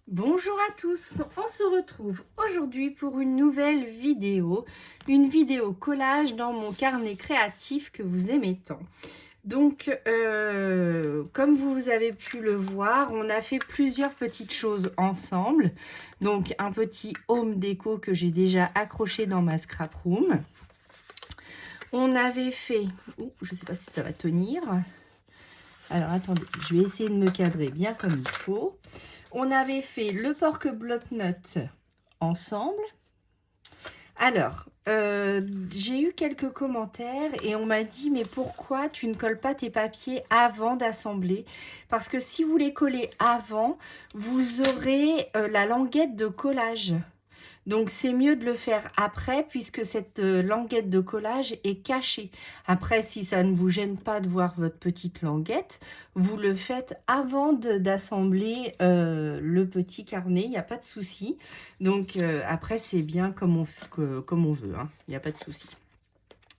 Bonjour à tous, on se retrouve aujourd'hui pour une nouvelle vidéo, une vidéo collage dans mon carnet créatif que vous aimez tant. Donc, comme vous avez pu le voir, on a fait plusieurs petites choses ensemble. Donc, un petit home déco que j'ai déjà accroché dans ma scrap room. On avait fait, je ne sais pas si ça va tenir. Alors, attendez, je vais essayer de me cadrer bien comme il faut. On avait fait le pork bloc-notes ensemble. Alors, j'ai eu quelques commentaires et on m'a dit mais pourquoi tu ne colles pas tes papiers avant d'assembler? Parce que si vous les collez avant, vous aurez la languette de collage. Donc, c'est mieux de le faire après puisque cette languette de collage est cachée. Après, si ça ne vous gêne pas de voir votre petite languette, vous le faites avant d'assembler le petit carnet, il n'y a pas de souci. Donc, après, c'est bien comme on veut, hein. Il n'y a pas de souci.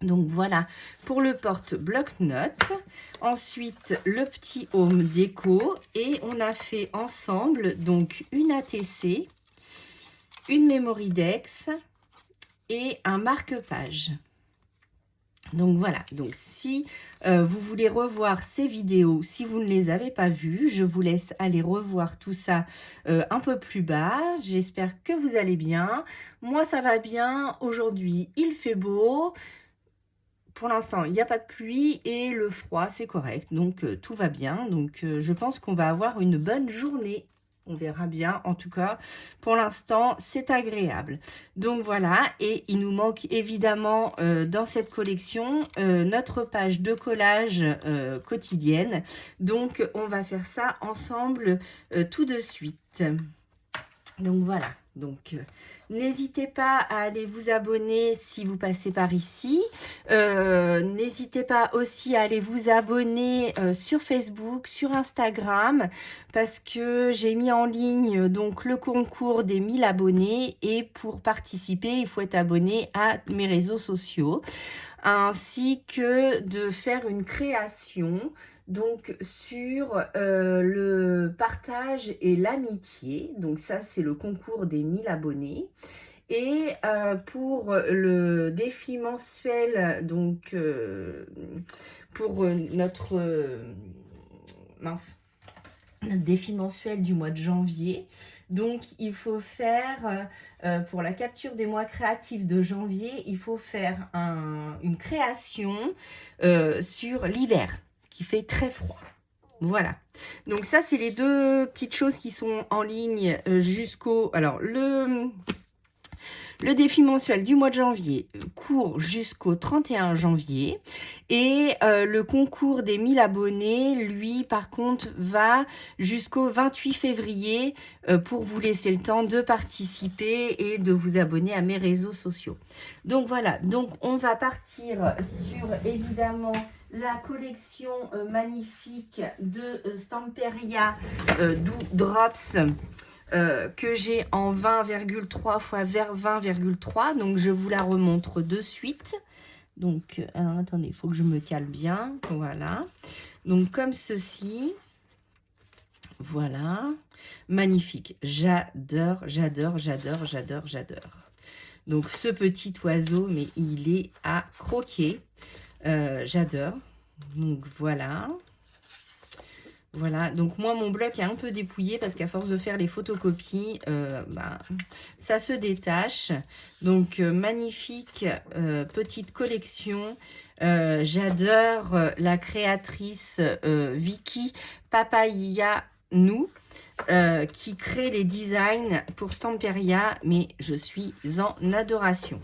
Donc voilà pour le porte-bloc-notes. Ensuite, le petit home déco et on a fait ensemble donc une ATC, une Mémoridex et un marque-page. Donc voilà, donc si vous voulez revoir ces vidéos, si vous ne les avez pas vues, je vous laisse aller revoir tout ça un peu plus bas. J'espère que vous allez bien. Moi, ça va bien. Aujourd'hui, il fait beau. Pour l'instant, il n'y a pas de pluie et le froid, c'est correct. Donc, tout va bien. Donc, je pense qu'on va avoir une bonne journée. On verra bien. En tout cas, pour l'instant, c'est agréable. Donc, voilà. Et il nous manque évidemment dans cette collection notre page de collage quotidienne. Donc, on va faire ça ensemble tout de suite. Donc, voilà. Donc, n'hésitez pas à aller vous abonner si vous passez par ici. N'hésitez pas aussi à aller vous abonner sur Facebook, sur Instagram, parce que j'ai mis en ligne donc le concours des 1000 abonnés. Et pour participer, il faut être abonné à mes réseaux sociaux, ainsi que de faire une création donc sur le partage et l'amitié. Donc ça, c'est le concours des 1000 abonnés. Et pour le défi mensuel, donc pour notre défi mensuel du mois de janvier. Donc, il faut faire, pour la capture des mois créatifs de janvier, il faut faire une création sur l'hiver, qui fait très froid. Voilà. Donc, ça, c'est les deux petites choses qui sont en ligne jusqu'au... Alors, le défi mensuel du mois de janvier court jusqu'au 31 janvier et le concours des 1000 abonnés, lui, par contre, va jusqu'au 28 février pour vous laisser le temps de participer et de vous abonner à mes réseaux sociaux. Donc voilà, donc on va partir sur évidemment la collection magnifique de Stamperia Drops. Que j'ai en 20,3 x 20,3. Donc, je vous la remontre de suite. Donc, alors, attendez, il faut que je me cale bien. Voilà. Donc, comme ceci. Voilà. Magnifique. J'adore, j'adore, j'adore, j'adore, j'adore. Donc, ce petit oiseau, mais il est à croquer. J'adore. Donc, voilà. Voilà, donc moi mon bloc est un peu dépouillé parce qu'à force de faire les photocopies, ça se détache. Donc magnifique petite collection. J'adore la créatrice Vicky Papayanou qui crée les designs pour Stamperia, mais je suis en adoration.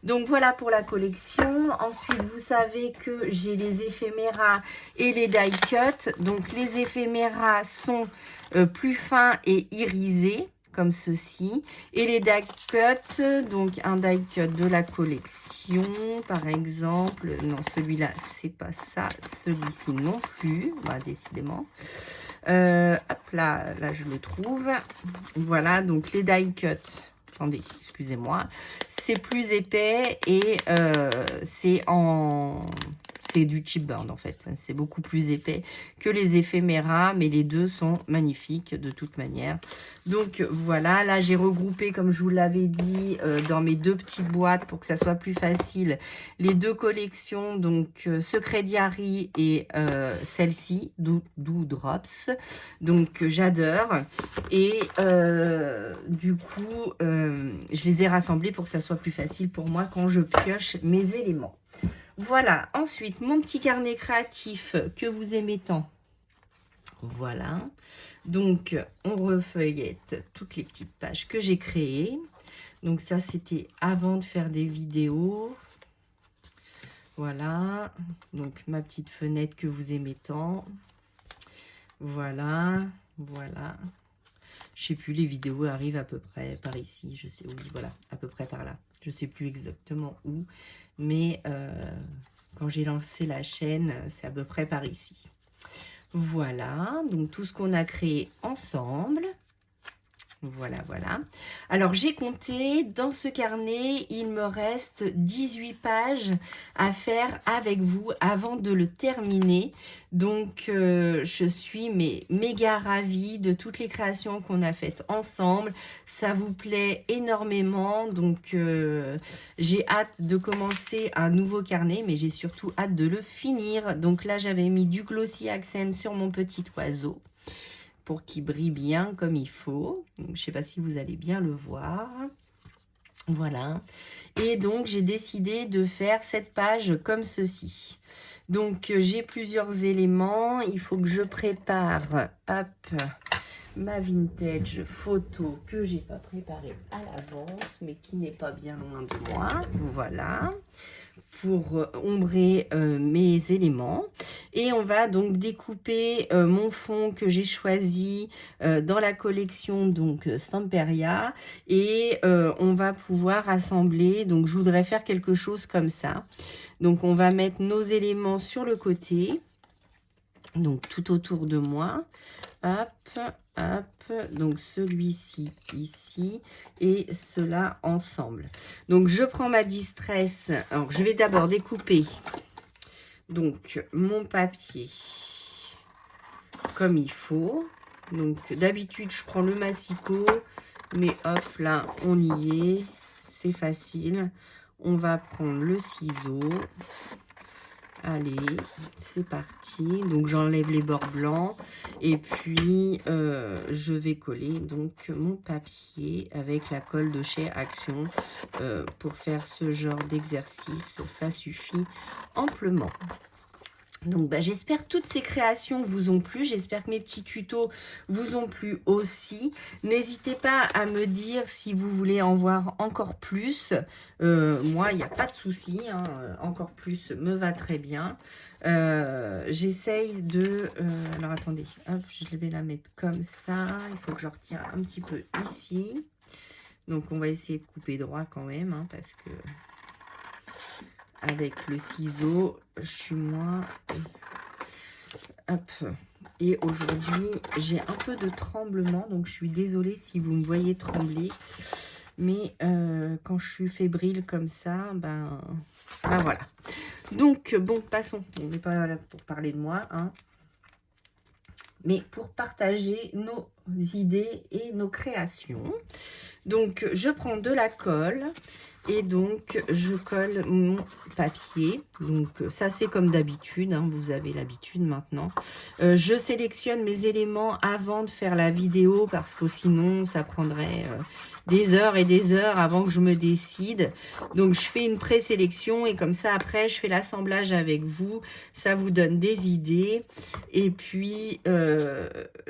Donc voilà pour la collection. Ensuite, vous savez que j'ai les éphéméras et les die cut. Donc les éphéméras sont plus fins et irisés, comme ceci. Et les die cut, donc un die cut de la collection, par exemple. Non, celui-là, c'est pas ça. Celui-ci non plus, décidément. Hop là, là je le trouve. Voilà, donc les die cut. Attendez, excusez-moi. C'est plus épais et c'est C'est du chipboard en fait, c'est beaucoup plus épais que les éphéméras, mais les deux sont magnifiques de toute manière. Donc voilà, là j'ai regroupé, comme je vous l'avais dit, dans mes deux petites boîtes pour que ça soit plus facile, les deux collections, donc Secret Diary et celle-ci, Doudrops, donc j'adore. Et du coup, je les ai rassemblés pour que ça soit plus facile pour moi quand je pioche mes éléments. Voilà, ensuite, mon petit carnet créatif que vous aimez tant. Voilà, donc on refeuillette toutes les petites pages que j'ai créées. Donc ça, c'était avant de faire des vidéos. Voilà, donc ma petite fenêtre que vous aimez tant. Voilà, voilà. Je sais plus, les vidéos arrivent à peu près par ici, je sais, oui, voilà, à peu près par là. Je sais plus exactement où, mais quand j'ai lancé la chaîne, c'est à peu près par ici. Voilà, donc tout ce qu'on a créé ensemble. Voilà, voilà. Alors, j'ai compté, dans ce carnet, il me reste 18 pages à faire avec vous avant de le terminer. Donc, je suis méga ravie de toutes les créations qu'on a faites ensemble. Ça vous plaît énormément. Donc, j'ai hâte de commencer un nouveau carnet, mais j'ai surtout hâte de le finir. Donc là, j'avais mis du Glossy Accent sur mon petit oiseau, pour qu'il brille bien comme il faut. Je ne sais pas si vous allez bien le voir. Voilà. Et donc, j'ai décidé de faire cette page comme ceci. Donc, j'ai plusieurs éléments. Il faut que je prépare, hop, ma vintage photo que j'ai pas préparée à l'avance, mais qui n'est pas bien loin de moi. Voilà. Pour ombrer mes éléments. Et on va donc découper mon fond que j'ai choisi dans la collection donc Stamperia, et on va pouvoir assembler. Donc je voudrais faire quelque chose comme ça. Donc on va mettre nos éléments sur le côté, donc tout autour de moi. Hop, hop, donc celui-ci ici et cela ensemble. Donc je prends ma distress. Alors je vais d'abord découper donc mon papier comme il faut. Donc d'habitude je prends le massicot, mais hop là on y est, c'est facile. On va prendre le ciseau. Allez, c'est parti. Donc j'enlève les bords blancs et puis je vais coller donc mon papier avec la colle de chez Action. Pour faire ce genre d'exercice, ça suffit amplement. Donc j'espère que toutes ces créations vous ont plu, j'espère que mes petits tutos vous ont plu aussi. N'hésitez pas à me dire si vous voulez en voir encore plus. Moi, il n'y a pas de souci, hein, encore plus me va très bien. J'essaye de... alors attendez, hop, je vais la mettre comme ça. Il faut que je retire un petit peu ici. Donc on va essayer de couper droit quand même, hein, parce que... avec le ciseau, je suis moins... Hop. Et aujourd'hui, j'ai un peu de tremblement, donc je suis désolée si vous me voyez trembler. Mais quand je suis fébrile comme ça, ben voilà. Donc, bon, passons. On n'est pas là pour parler de moi, hein, mais pour partager nos idées et nos créations. Donc, je prends de la colle. Et donc, je colle mon papier. Donc, ça, c'est comme d'habitude, hein, vous avez l'habitude maintenant. Je sélectionne mes éléments avant de faire la vidéo parce que sinon, ça prendrait des heures et des heures avant que je me décide. Donc, je fais une présélection et comme ça, après, je fais l'assemblage avec vous. Ça vous donne des idées. Et puis,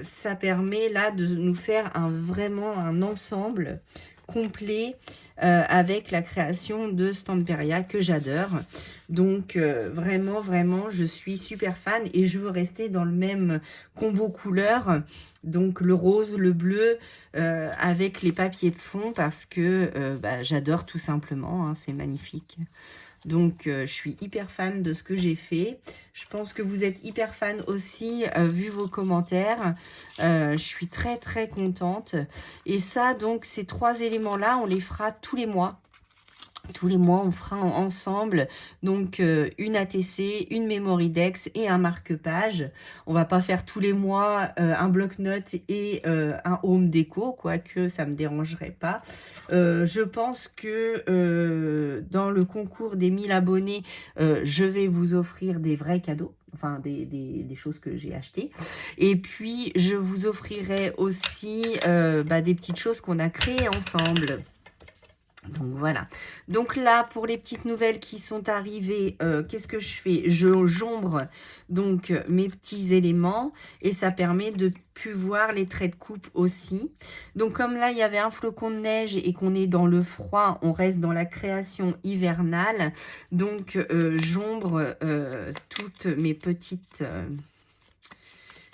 ça permet là de nous faire vraiment un ensemble complet avec la création de Stamperia que j'adore. Donc vraiment je suis super fan et je veux rester dans le même combo couleur, donc le rose, le bleu avec les papiers de fond parce que j'adore tout simplement, hein, c'est magnifique. Donc, je suis hyper fan de ce que j'ai fait. Je pense que vous êtes hyper fan aussi, vu vos commentaires. Je suis très, très contente. Et ça, donc, ces trois éléments-là, on les fera tous les mois. Tous les mois, on fera ensemble donc une ATC, une Memorydex et un marque-page. On va pas faire tous les mois un bloc-notes et un home déco, quoique ça me dérangerait pas. Je pense que dans le concours des 1000 abonnés, je vais vous offrir des vrais cadeaux. Enfin, des choses que j'ai achetées. Et puis, je vous offrirai aussi des petites choses qu'on a créées ensemble. Donc voilà. Donc là, pour les petites nouvelles qui sont arrivées, qu'est-ce que je fais? Je j'ombre donc mes petits éléments et ça permet de plus voir les traits de coupe aussi. Donc comme là, il y avait un flocon de neige et qu'on est dans le froid, on reste dans la création hivernale. Donc j'ombre toutes mes petites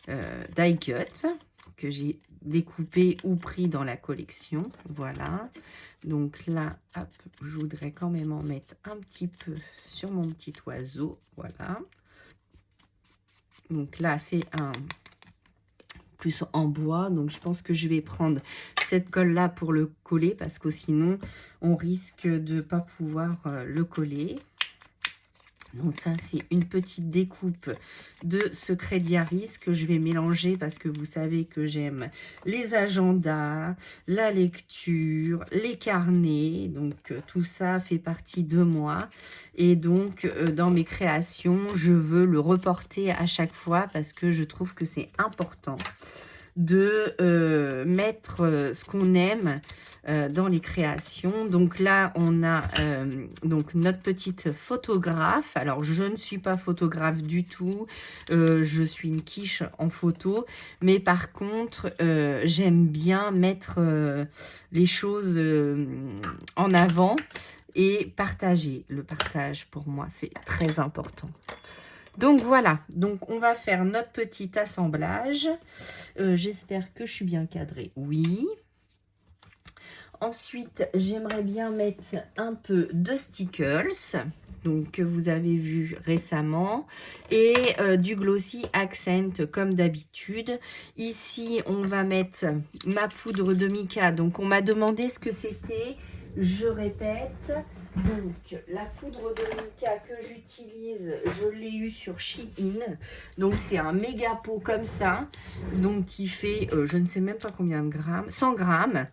die cuts que j'ai découpé ou pris dans la collection. Voilà. Donc là, hop, je voudrais quand même en mettre un petit peu sur mon petit oiseau. Voilà. Donc là, c'est un plus en bois. Donc je pense que je vais prendre cette colle-là pour le coller parce que sinon, on risque de ne pas pouvoir le coller. Donc ça, c'est une petite découpe de Secret Diaries que je vais mélanger parce que vous savez que j'aime les agendas, la lecture, les carnets. Donc tout ça fait partie de moi. Et donc dans mes créations, je veux le reporter à chaque fois parce que je trouve que c'est important de mettre ce qu'on aime dans les créations. Donc là, on a donc notre petite photographe. Alors, je ne suis pas photographe du tout. Je suis une quiche en photo. Mais par contre, j'aime bien mettre les choses en avant et partager. Le partage, pour moi, c'est très important. Donc voilà, donc on va faire notre petit assemblage. J'espère que je suis bien cadrée. Oui. Ensuite, j'aimerais bien mettre un peu de stickers, donc que vous avez vu récemment, et du glossy accent comme d'habitude. Ici, on va mettre ma poudre de mica. Donc, on m'a demandé ce que c'était. Je répète. Donc, la poudre de mica que j'utilise, je l'ai eu sur Shein. Donc, c'est un méga pot comme ça. Donc, qui fait, je ne sais même pas combien de grammes, 100 grammes.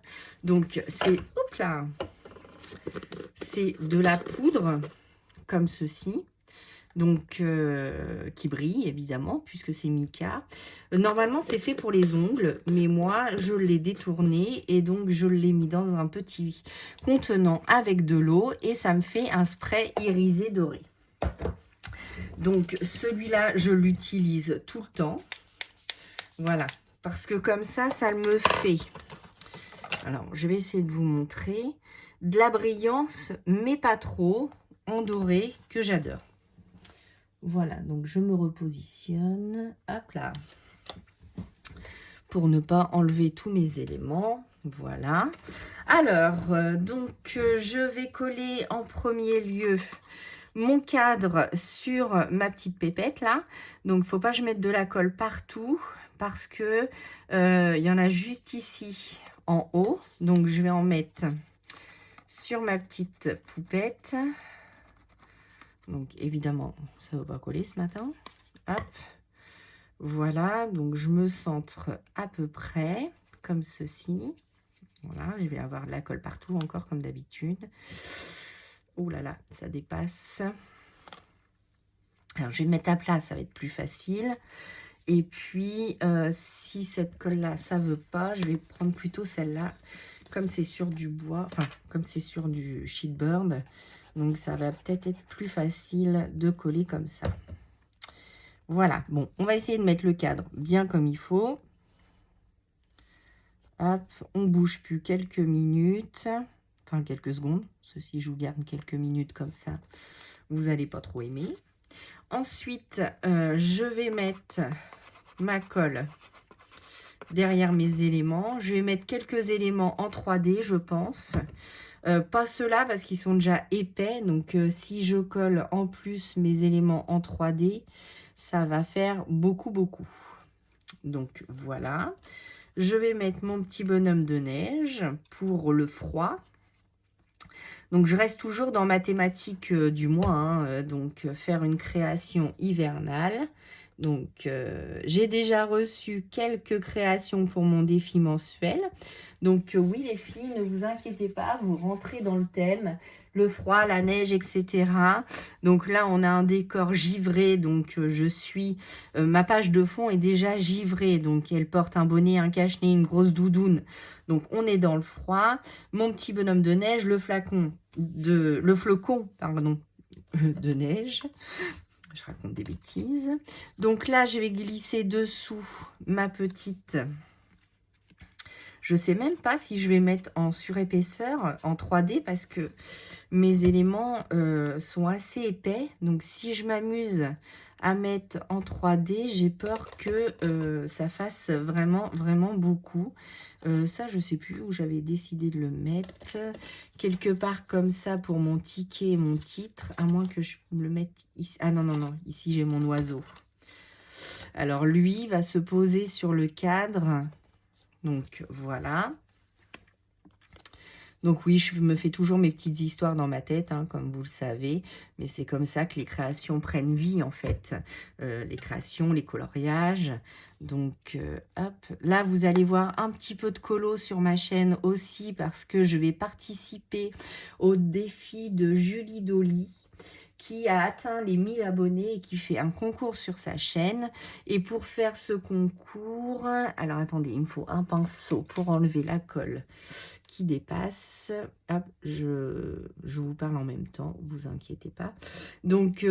Donc, c'est, hop là, c'est de la poudre comme ceci. Donc, qui brille évidemment, puisque c'est mica. Normalement, c'est fait pour les ongles, mais moi, je l'ai détourné et donc je l'ai mis dans un petit contenant avec de l'eau et ça me fait un spray irisé doré. Donc, celui-là, je l'utilise tout le temps. Voilà, parce que comme ça me fait... Alors, je vais essayer de vous montrer de la brillance, mais pas trop, en doré, que j'adore. Voilà, donc je me repositionne, hop là, pour ne pas enlever tous mes éléments. Voilà. Alors, je vais coller en premier lieu mon cadre sur ma petite pépette là. Donc, il ne faut pas que je mette de la colle partout parce que il y en a juste ici en haut. Donc, je vais en mettre sur ma petite poupette. Donc, évidemment, ça ne va pas coller ce matin. Hop. Voilà, donc je me centre à peu près comme ceci. Voilà, je vais avoir de la colle partout encore comme d'habitude. Oh là là, ça dépasse. Alors, je vais mettre à plat, ça va être plus facile. Et puis, si cette colle-là, ça ne veut pas, je vais prendre plutôt celle-là. Comme c'est sur du bois, enfin, comme c'est sur du sheetboard. Donc, ça va peut-être être plus facile de coller comme ça. Voilà, bon, on va essayer de mettre le cadre bien comme il faut. Hop, on bouge plus quelques minutes, enfin quelques secondes. Ceci, je vous garde quelques minutes comme ça, vous n'allez pas trop aimer. Ensuite, je vais mettre ma colle derrière mes éléments. Je vais mettre quelques éléments en 3D, je pense. Pas ceux-là parce qu'ils sont déjà épais. Donc, si je colle en plus mes éléments en 3D, ça va faire beaucoup, beaucoup. Donc, voilà. Je vais mettre mon petit bonhomme de neige pour le froid. Donc, je reste toujours dans ma thématique du mois, hein, donc faire une création hivernale. Donc, j'ai déjà reçu quelques créations pour mon défi mensuel. Donc, oui, les filles, ne vous inquiétez pas, vous rentrez dans le thème, le froid, la neige, etc. Donc là, on a un décor givré, donc je suis... ma page de fond est déjà givrée, donc elle porte un bonnet, un cache-nez, une grosse doudoune. Donc, on est dans le froid. Mon petit bonhomme de neige, le flocon, pardon, de neige. Je raconte des bêtises. Donc là, je vais glisser dessous ma petite... Je ne sais même pas si je vais mettre en surépaisseur, en 3D, parce que mes éléments sont assez épais. Donc, si je m'amuse à mettre en 3D, j'ai peur que ça fasse vraiment, vraiment beaucoup. Ça, je ne sais plus où j'avais décidé de le mettre. Quelque part comme ça pour mon ticket et mon titre, à moins que je me le mette ici. Ah non, non, non, ici j'ai mon oiseau. Alors, lui va se poser sur le cadre. Donc, voilà. Donc oui, je me fais toujours mes petites histoires dans ma tête, hein, comme vous le savez. Mais c'est comme ça que les créations prennent vie, en fait. Les créations, les coloriages. Donc, hop. Là, vous allez voir un petit peu de colo sur ma chaîne aussi, parce que je vais participer au défi de Julie Dolly, qui a atteint les 1000 abonnés et qui fait un concours sur sa chaîne. Et pour faire ce concours, alors attendez, il me faut un pinceau pour enlever la colle qui dépasse. Hop, je vous parle en même temps, vous inquiétez pas. Donc,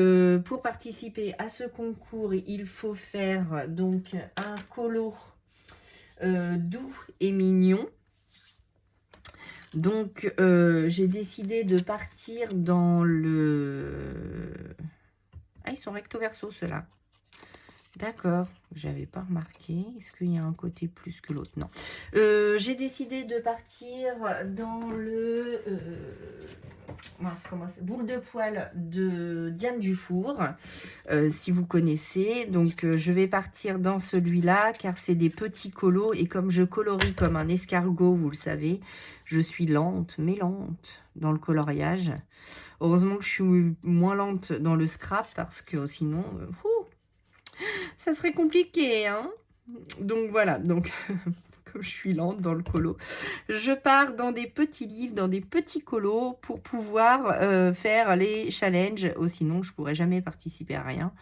pour participer à ce concours, il faut faire donc un colo doux et mignon. Donc, j'ai décidé de partir dans le... Ah, ils sont recto verso, ceux-là. D'accord, j'avais pas remarqué. Est-ce qu'il y a un côté plus que l'autre? Non. J'ai décidé de partir dans le... mince, comment c'est, boule de poil de Diane Dufour, si vous connaissez. Donc, je vais partir dans celui-là, car c'est des petits colos. Et comme je colorie comme un escargot, vous le savez, je suis lente, mais lente dans le coloriage. Heureusement que je suis moins lente dans le scrap, parce que sinon... ça serait compliqué, hein. Donc voilà, donc comme je suis lente dans le colo, je pars dans des petits livres, dans des petits colos pour pouvoir faire les challenges. Oh, sinon, je pourrais jamais participer à rien.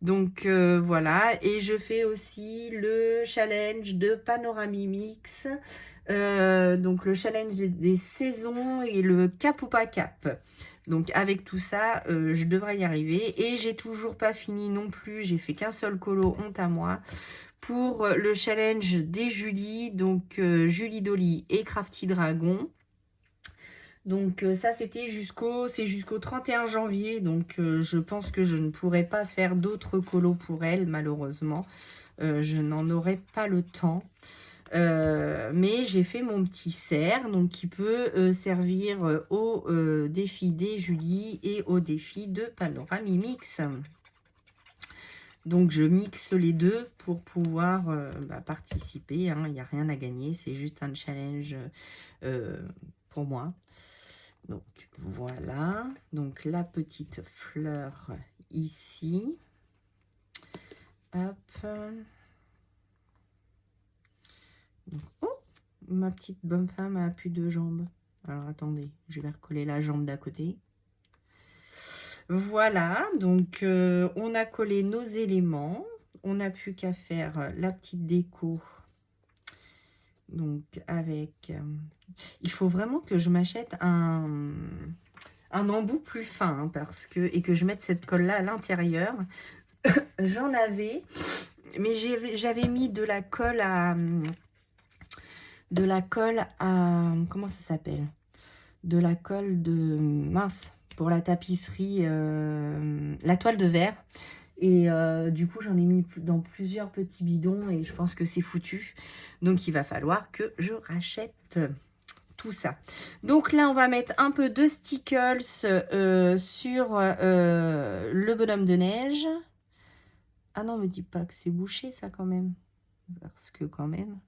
Donc voilà, et je fais aussi le challenge de Panoramimix, donc le challenge des saisons et le cap ou pas cap. Donc avec tout ça, je devrais y arriver. Et j'ai toujours pas fini non plus, j'ai fait qu'un seul colo, honte à moi, pour le challenge des Julie, donc Julie Dolly et Crafty Dragon. Donc ça c'était jusqu'au 31 janvier, donc je pense que je ne pourrai pas faire d'autres colos pour elle, malheureusement. Je n'en aurai pas le temps. Mais j'ai fait mon petit cerf, donc qui peut servir au défi des Julie et au défi de Panoramimix. Donc je mixe les deux pour pouvoir participer, hein. Il n'y a rien à gagner, c'est juste un challenge pour moi. Donc voilà, donc la petite fleur ici. Hop. Donc, oh, ma petite bonne femme a plus de jambes. Alors attendez, je vais recoller la jambe d'à côté. Voilà, donc on a collé nos éléments. On n'a plus qu'à faire la petite déco. Donc avec... il faut vraiment que je m'achète un embout plus fin, hein, parce que... Et que je mette cette colle-là à l'intérieur. J'en avais, mais j'avais mis de la colle à... comment ça s'appelle? De la colle de... mince, pour la tapisserie, la toile de verre. Et du coup, j'en ai mis dans plusieurs petits bidons et je pense que c'est foutu. Donc, il va falloir que je rachète tout ça. Donc là, on va mettre un peu de stickers sur le bonhomme de neige. Ah non, me dis pas que c'est bouché, ça, quand même. Parce que quand même...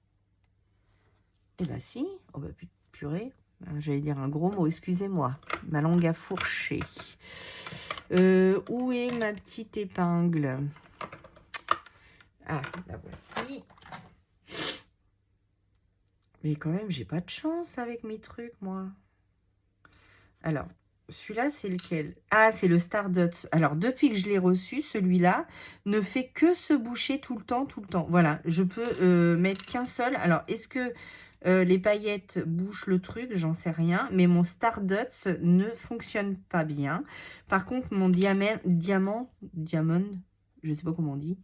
Eh ben si, oh bah purée, J'allais dire un gros mot, excusez-moi. Ma langue a fourché. Où est ma petite épingle? Ah, la voici. Mais quand même, j'ai pas de chance avec mes trucs, moi. Alors, celui-là, c'est lequel? Ah, c'est le Stardust. Alors, depuis que je l'ai reçu, celui-là ne fait que se boucher tout le temps, tout le temps. Voilà, je peux mettre qu'un seul. Alors, est-ce que les paillettes bouchent le truc? J'en sais rien. Mais mon Stardust ne fonctionne pas bien. Par contre, mon diamant, je sais pas comment on dit,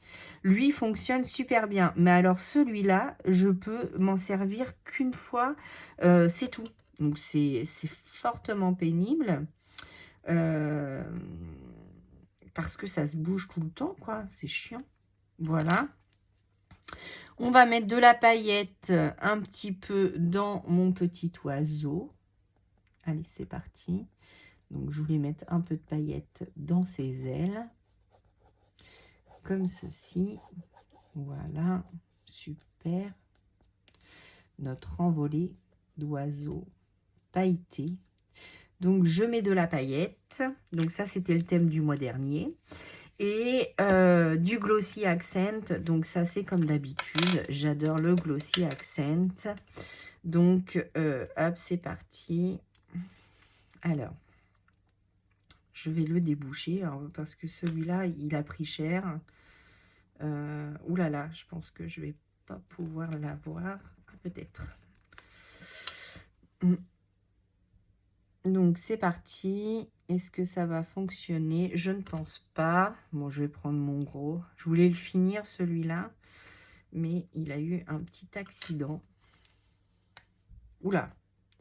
lui fonctionne super bien. Mais alors, celui-là, je peux m'en servir qu'une fois, c'est tout. Donc, c'est fortement pénible. Parce que ça se bouge tout le temps, quoi. C'est chiant. Voilà. On va mettre de la paillette un petit peu dans mon petit oiseau. Allez, c'est parti. Donc, je voulais mettre un peu de paillettes dans ses ailes. Comme ceci. Voilà. Super. Notre envolée d'oiseaux pailleté. Donc, je mets de la paillette. Donc, ça, c'était le thème du mois dernier. Et du Glossy Accent. Donc, ça, c'est comme d'habitude. J'adore le Glossy Accent. Donc, hop, c'est parti. Alors, je vais le déboucher parce que celui-là, il a pris cher. Ouh là là, je pense que je vais pas pouvoir l'avoir. Peut-être. Donc, c'est parti. Est-ce que ça va fonctionner? Je ne pense pas. Bon, je vais prendre mon gros. Je voulais le finir, celui-là. Mais il a eu un petit accident. Oula,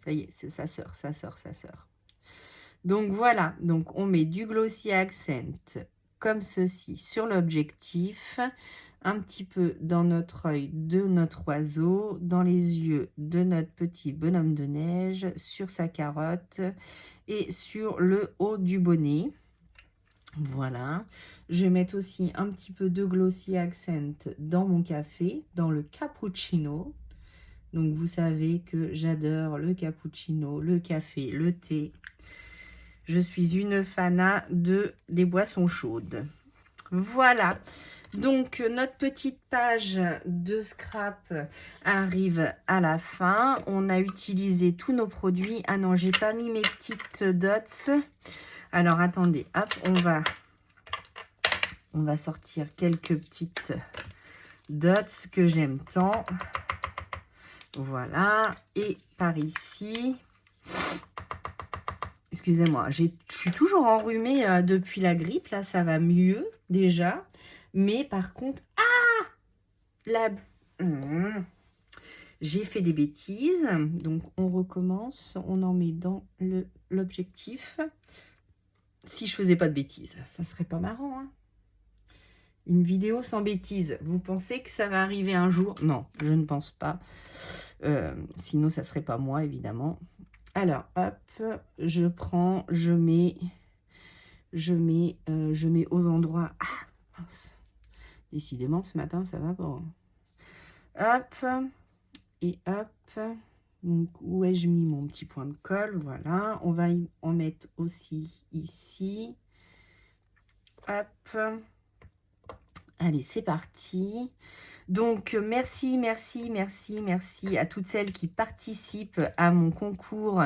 ça y est, ça sort, ça sort, ça sort. Donc, voilà. Donc, on met du Glossy Accent comme ceci sur l'objectif. Un petit peu dans notre œil de notre oiseau, dans les yeux de notre petit bonhomme de neige, sur sa carotte et sur le haut du bonnet. Voilà. Je vais mettre aussi un petit peu de Glossy Accent dans mon café, dans le cappuccino. Donc, vous savez que j'adore le cappuccino, le café, le thé. Je suis une fana des boissons chaudes. Voilà. Donc, notre petite page de scrap arrive à la fin. On a utilisé tous nos produits. Ah non, j'ai pas mis mes petites dots. Alors, attendez. Hop, on va sortir quelques petites dots que j'aime tant. Voilà. Et par ici... Excusez-moi, je suis toujours enrhumée depuis la grippe. Là, ça va mieux déjà. Mais par contre... Ah, j'ai fait des bêtises. Donc, on recommence. On en met dans l'objectif. Si je faisais pas de bêtises, ça serait pas marrant. Hein, une vidéo sans bêtises. Vous pensez que ça va arriver un jour? Non, je ne pense pas. Sinon, ça serait pas moi, évidemment. Alors, hop, je prends, je mets aux endroits... Ah, mince. Décidément, ce matin, ça va pas. Hop, et hop. Donc, où ai-je mis mon petit point de colle? Voilà, on va en mettre aussi ici. Hop. Allez, c'est parti. Donc, merci à toutes celles qui participent à mon concours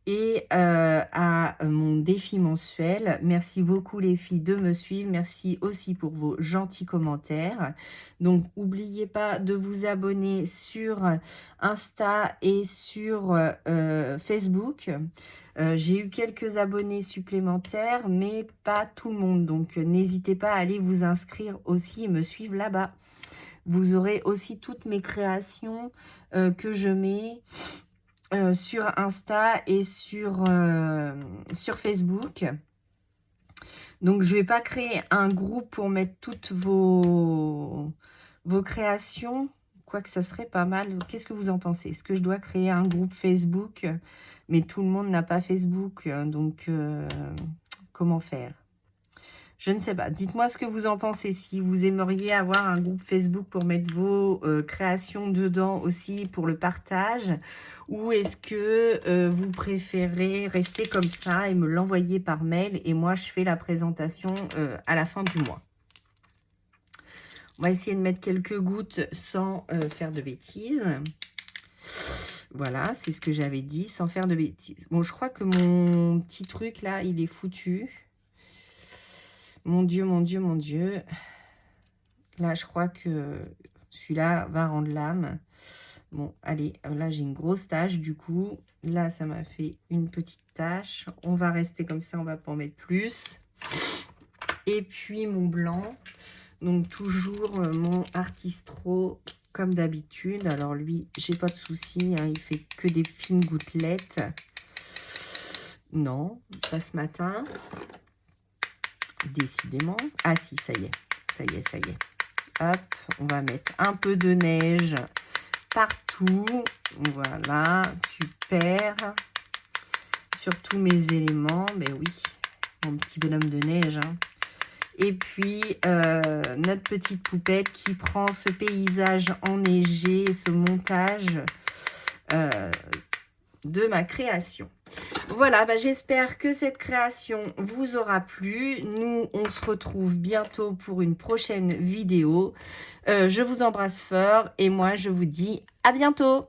et à mon défi mensuel. Merci beaucoup les filles de me suivre. Merci aussi pour vos gentils commentaires. Donc, n'oubliez pas de vous abonner sur Insta et sur Facebook. J'ai eu quelques abonnés supplémentaires, mais pas tout le monde. Donc, n'hésitez pas à aller vous inscrire aussi et me suivre là-bas. Vous aurez aussi toutes mes créations que je mets sur Insta et sur Facebook. Donc, je ne vais pas créer un groupe pour mettre toutes vos créations. Quoique, ça serait pas mal. Qu'est-ce que vous en pensez? Est-ce que je dois créer un groupe Facebook? Mais tout le monde n'a pas Facebook. Donc, comment faire? Je ne sais pas. Dites-moi ce que vous en pensez. Si vous aimeriez avoir un groupe Facebook pour mettre vos créations dedans aussi pour le partage. Ou est-ce que vous préférez rester comme ça et me l'envoyer par mail. Et moi, je fais la présentation à la fin du mois. On va essayer de mettre quelques gouttes sans faire de bêtises. Voilà, c'est ce que j'avais dit, sans faire de bêtises. Bon, je crois que mon petit truc là, il est foutu. Mon Dieu, mon Dieu, mon Dieu. Là, je crois que celui-là va rendre l'âme. Bon, allez, là, j'ai une grosse tache, du coup. Là, ça m'a fait une petite tache. On va rester comme ça, on va pas en mettre plus. Et puis, mon blanc. Donc, toujours mon Artistro, comme d'habitude. Alors, lui, j'ai pas de souci, hein, il fait que des fines gouttelettes. Non, pas ce matin. Décidément. Ah si, ça y est. Ça y est, ça y est. Hop, on va mettre un peu de neige partout. Voilà, super. Sur tous mes éléments. Ben oui, mon petit bonhomme de neige. Hein. Et puis, notre petite poupette qui prend ce paysage enneigé, ce montage de ma création. Voilà, bah, j'espère que cette création vous aura plu. Nous, on se retrouve bientôt pour une prochaine vidéo. Je vous embrasse fort et moi, je vous dis à bientôt.